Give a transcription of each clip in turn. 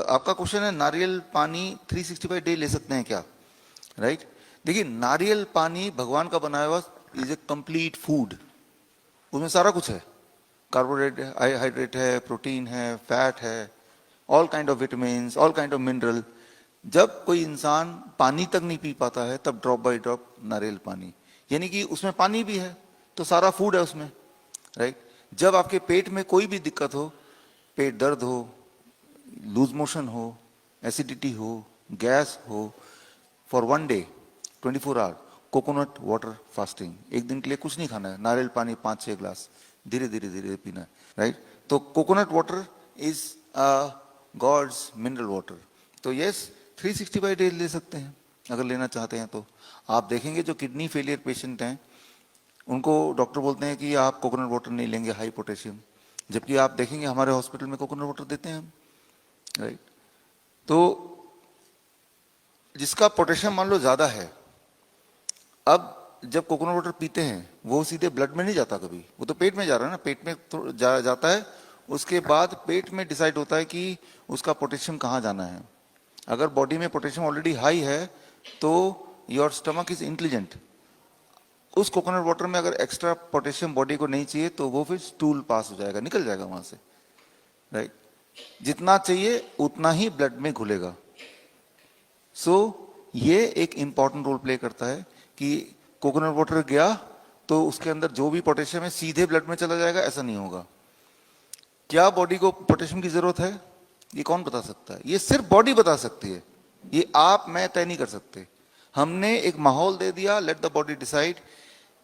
आपका क्वेश्चन है नारियल पानी 365 डे ले सकते हैं क्या, राइट? देखिए, नारियल पानी भगवान का बनाया हुआ इज ए कंप्लीट फूड। उसमें सारा कुछ है, कार्बोहाइड्रेट हाइड्रेट है, प्रोटीन है, फैट है, all kind of vitamin, all kind of mineral. जब कोई इंसान पानी तक नहीं पी पाता है तब ड्रॉप बाय ड्रॉप नारियल पानी, यानी कि उसमें पानी भी है तो सारा फूड है उसमें, राइट? जब आपके पेट में कोई भी दिक्कत हो, पेट दर्द हो, लूज मोशन हो, एसिडिटी हो, गैस हो, for 1 day 24 hour coconut water fasting, एक दिन के लिए कुछ नहीं खाना है, नारियल पानी 5-6 ग्लास धीरे धीरे धीरे पीना है, राइट? तो coconut water is God's mineral water. तो यस, 365 डेज ले सकते हैं अगर लेना चाहते हैं तो। आप देखेंगे जो किडनी फेलियर पेशेंट हैं उनको डॉक्टर बोलते हैं कि आप कोकोनट वाटर नहीं लेंगे, हाई पोटेशियम, जबकि आप देखेंगे हमारे हॉस्पिटल में कोकोनट वाटर देते हैं हम, राइट? तो जिसका पोटेशियम मान लो ज्यादा है, अब जब कोकोनट वाटर पीते हैं वो सीधे ब्लड में नहीं जाता कभी, वो तो पेट में जा रहा है ना, पेट में तो जाता है, उसके बाद पेट में डिसाइड होता है कि उसका पोटेशियम कहाँ जाना है। अगर बॉडी में पोटेशियम ऑलरेडी हाई है तो योर स्टमक इज इंटेलिजेंट, उस कोकोनट वाटर में अगर एक्स्ट्रा पोटेशियम बॉडी को नहीं चाहिए तो वो फिर स्टूल पास हो जाएगा, निकल जाएगा वहां से, राइट? जितना चाहिए उतना ही ब्लड में घुलेगा। सो ये एक इंपॉर्टेंट रोल प्ले करता है कि कोकोनट वाटर गया तो उसके अंदर जो भी पोटेशियम है सीधे ब्लड में चला जाएगा, ऐसा नहीं होगा। क्या बॉडी को पोटेशियम की जरूरत है, ये कौन बता सकता है? ये सिर्फ बॉडी बता सकती है, ये आप मैं तय नहीं कर सकते। हमने एक माहौल दे दिया, लेट द बॉडी डिसाइड।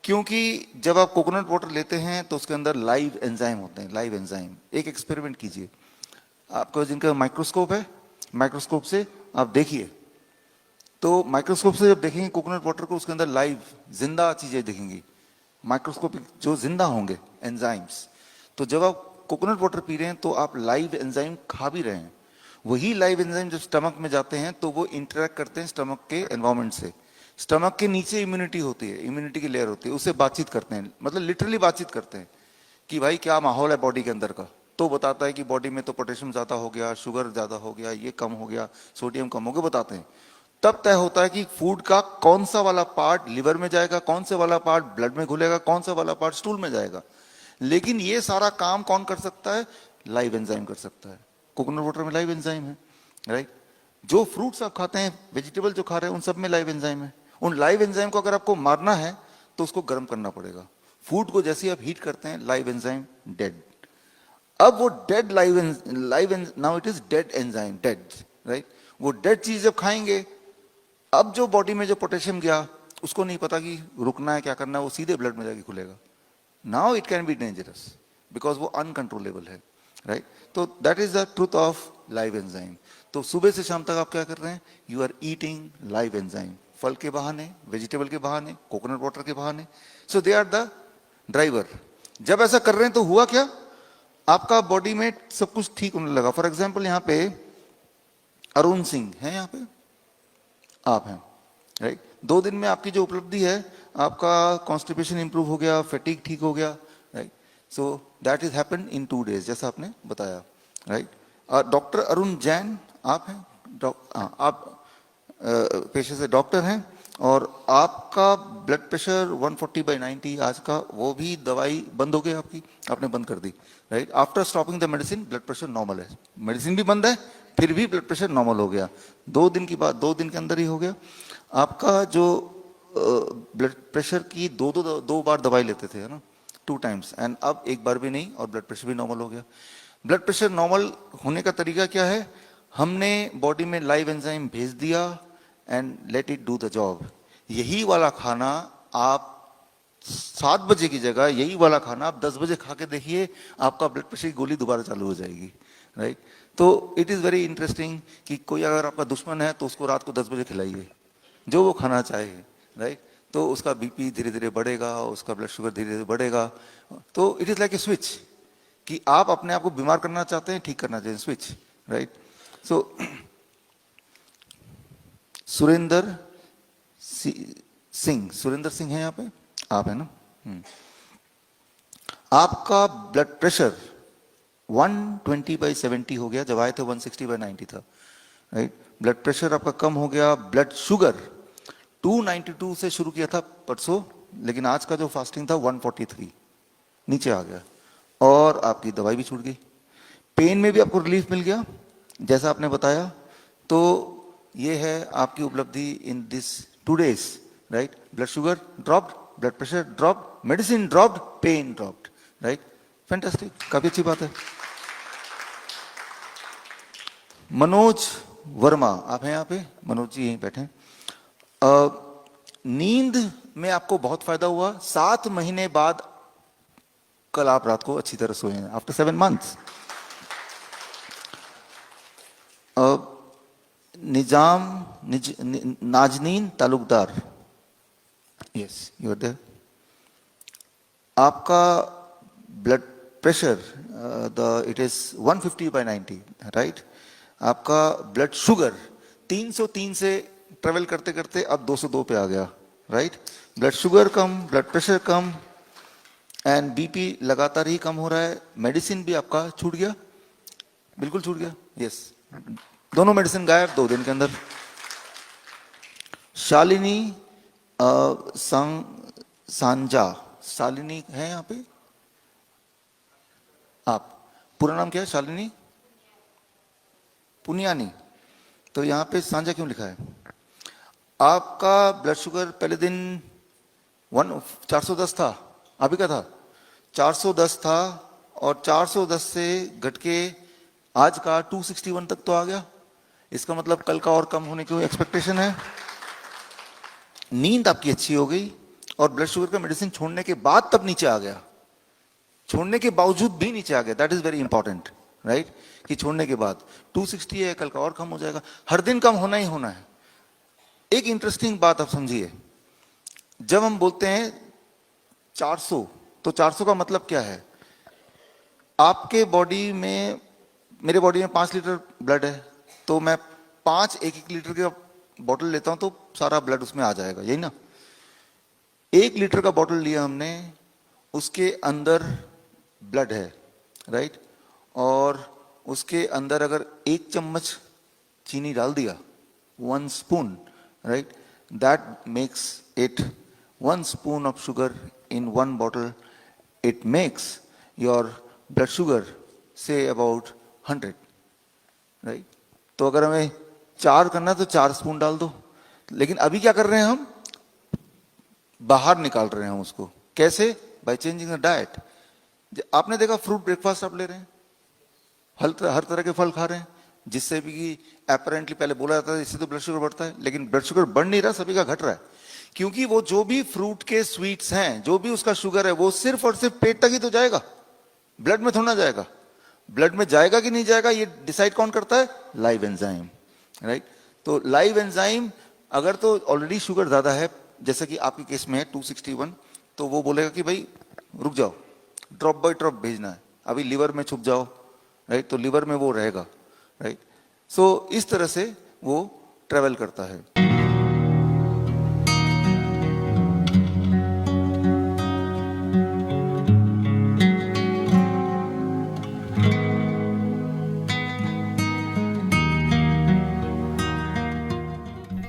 क्योंकि जब आप कोकोनट वाटर लेते हैं तो उसके अंदर लाइव एंजाइम होते हैं, लाइव एंजाइम। एक एक्सपेरिमेंट कीजिए, आपको जिनका माइक्रोस्कोप है, माइक्रोस्कोप से आप देखिए, तो माइक्रोस्कोप से जब देखेंगे कोकोनट वाटर को, उसके अंदर लाइव जिंदा चीजें दिखेंगी, माइक्रोस्कोपिक जो जिंदा होंगे एंजाइम्स। तो जब आप कोकोनट वाटर पी रहे हैं तो आप लाइव एंजाइम खा भी रहे हैं। वही लाइव एंजाइम जब स्टमक में जाते हैं तो वो इंटरेक्ट करते हैं स्टमक के एनवायरमेंट से। स्टमक के नीचे इम्यूनिटी होती है, इम्यूनिटी की लेयर होती है, उससे बातचीत करते हैं, मतलब लिटरली बातचीत करते हैं कि भाई क्या माहौल है बॉडी के अंदर का। तो बताता है कि बॉडी में तो पोटेशियम ज्यादा हो गया, शुगर ज्यादा हो गया, ये कम हो गया, सोडियम कम हो गया, बताते हैं। तब तय होता है कि फूड का कौन सा वाला पार्ट लिवर में जाएगा, कौन सा वाला पार्ट ब्लड में घुलेगा, कौन सा वाला पार्ट स्टूल में जाएगा। लेकिन ये सारा काम कौन कर सकता है? लाइव एंजाइम कर सकता है। कोकोनट वाटर में लाइव एंजाइम है, राइट? जो फ्रूट्स आप खाते हैं, वेजिटेबल जो खा रहे हैं, उन सब में लाइव एंजाइम है। उन लाइव एंजाइम को अगर आपको मारना है तो उसको गर्म करना पड़ेगा। फूड को जैसे आप हीट करते हैं, लाइव एंजाइम डेड। अब वो dead now it is dead enzyme, dead, right? वो डेड चीज जब खाएंगे, अब जो बॉडी में जो पोटेशियम गया उसको नहीं पता कि रुकना है, क्या करना है, वो सीधे ब्लड में जाके खुलेगा। Now it can be dangerous because वो अनकंट्रोलेबल है, राइट? तो that is the truth of live enzyme. तो सुबह से शाम तक आप क्या कर रहे हैं? You are eating live enzyme, फल के बहाने, वेजिटेबल के बहाने, कोकोनट वाटर के बहाने। सो दे आर द ड्राइवर। जब ऐसा कर रहे हैं तो हुआ क्या? आपका बॉडी में सब कुछ ठीक होने लगा। फॉर एग्जाम्पल यहाँ पे अरुण सिंह है, यहाँ पे आप हैं, राइट? 2 दिन में आपकी जो उपलब्धि है, आपका कॉन्स्टिपेशन इंप्रूव हो गया, फैटिग ठीक हो गया, right? So that is happened in 2 days, जैसा आपने बताया, राइट? डॉक्टर अरुण जैन आप हैं, आप पेशे से डॉक्टर हैं, और आपका ब्लड प्रेशर 140/90 आज का, वो भी दवाई बंद हो गई आपकी, आपने बंद कर दी, right? After stopping the medicine blood pressure normal है, मेडिसिन भी बंद है फिर भी ब्लड प्रेशर नॉर्मल हो गया। 2 दिन की बात, 2 दिन के अंदर ही हो गया। आपका जो ब्लड प्रेशर की दो बार दवाई लेते थे, है ना, 2 टाइम्स, एंड अब 1 बार भी नहीं, और ब्लड प्रेशर भी नॉर्मल हो गया। ब्लड प्रेशर नॉर्मल होने का तरीका क्या है? हमने बॉडी में लाइव एंजाइम भेज दिया and let it do the job. यही वाला खाना आप 7 बजे की जगह, यही वाला खाना आप 10 बजे खा के देखिए, आपका ब्लड प्रेशर की गोली दोबारा चालू हो जाएगी, राइट? तो इट इज वेरी इंटरेस्टिंग कि कोई अगर आपका दुश्मन है तो उसको रात को 10 बजे खिलाइए जो वो खाना चाहे, राइट? तो उसका बीपी धीरे धीरे बढ़ेगा, उसका ब्लड शुगर धीरे धीरे बढ़ेगा। तो it is like a switch कि आप अपने आप को बीमार करना चाहते हैं, ठीक करना चाहिए, स्विच, राइट? सो सुरेंद्र सिंह है यहाँ पे, आप है ना? आपका ब्लड प्रेशर 120/70 हो गया, जब आए थे 160/90 था, राइट। ब्लड प्रेशर आपका कम हो गया। ब्लड शुगर 292 से शुरू किया था परसों, लेकिन आज का जो फास्टिंग था 143 नीचे आ गया, और आपकी दवाई भी छूट गई। पेन में भी आपको रिलीफ मिल गया जैसा आपने बताया। तो ये है आपकी उपलब्धि in this 2 days, right. Blood sugar dropped, blood pressure dropped, medicine dropped, pain dropped, right. Fantastic, काफी अच्छी बात है। मनोज वर्मा, आप हैं यहाँ पे? मनोज जी यहीं बैठे हैं। नींद में आपको बहुत फायदा हुआ। 7 महीने बाद कल आप रात को अच्छी तरह सोए हैं, after 7 months। Nazneen Talukdar, yes you are there. आपका blood pressure it is 150/90, right. आपका ब्लड शुगर 303 से ट्रेवल करते करते अब 202 पे आ गया, right. Blood sugar come, blood pressure come, and BP लगातार ही कम हो रहा है। मेडिसिन भी आपका छूट गया, बिल्कुल छूट गया, यस। दोनों मेडिसिन गायब 2 दिन के अंदर। शालिनी सांजा, शालिनी है यहाँ पे? आप पूरा नाम क्या है? शालिनी पुनियानी। तो यहाँ पे सांझा क्यों लिखा है? आपका ब्लड शुगर पहले दिन 410 था, अभी का था 410 था, और 410 से घट के आज का 261 तक तो आ गया। इसका मतलब कल का और कम होने की एक्सपेक्टेशन है। नींद आपकी अच्छी हो गई, और ब्लड शुगर का मेडिसिन छोड़ने के बाद तब नीचे आ गया, छोड़ने के बावजूद भी नीचे आ गया। That is very important, right, कि छोड़ने के बाद 260 है, कल का और कम हो जाएगा। हर दिन कम होना ही होना है। एक इंटरेस्टिंग बात आप समझिए, जब हम बोलते हैं 400, तो 400 का मतलब क्या है? आपके बॉडी में, मेरे बॉडी में 5 लीटर ब्लड है, तो मैं 5 1-1 लीटर का बॉटल लेता हूं तो सारा ब्लड उसमें आ जाएगा, यही ना। 1 लीटर का बॉटल लिया हमने, उसके अंदर ब्लड है, राइट, और उसके अंदर अगर 1 चम्मच चीनी डाल दिया, 1 spoon, right, that makes it 1 spoon of sugar in 1 bottle. It makes your blood sugar say about 100, right. तो अगर हमें 4 करना तो 4 स्पून डाल दो। लेकिन अभी क्या कर रहे हैं हम? बाहर निकाल रहे हैं उसको। कैसे? By changing the diet. आपने देखा फ्रूट ब्रेकफास्ट आप ले रहे हैं, हर तरह के फल खा रहे हैं, जिससे भी अपरेंटली पहले बोला जाता है इससे तो ब्लड शुगर बढ़ता है, लेकिन ब्लड शुगर बढ़ नहीं रहा, सभी का घट रहा है। क्योंकि वो जो भी फ्रूट के स्वीट्स हैं, जो भी उसका शुगर है, वो सिर्फ और सिर्फ पेट तक ही तो जाएगा, ब्लड में थोड़ा ना जाएगा। ब्लड में जाएगा कि नहीं जाएगा ये डिसाइड कौन करता है? Live enzyme, right. तो लाइव एंजाइम अगर तो ऑलरेडी शुगर ज्यादा है, जैसे कि आपके केस में है 261, तो वो बोलेगा कि भाई रुक जाओ, ड्रॉप बाय ड्रॉप भेजना है, अभी लीवर में छुप जाओ, राइट, तो लीवर में वो रहेगा, राइट। सो इस तरह से वो ट्रेवल करता है।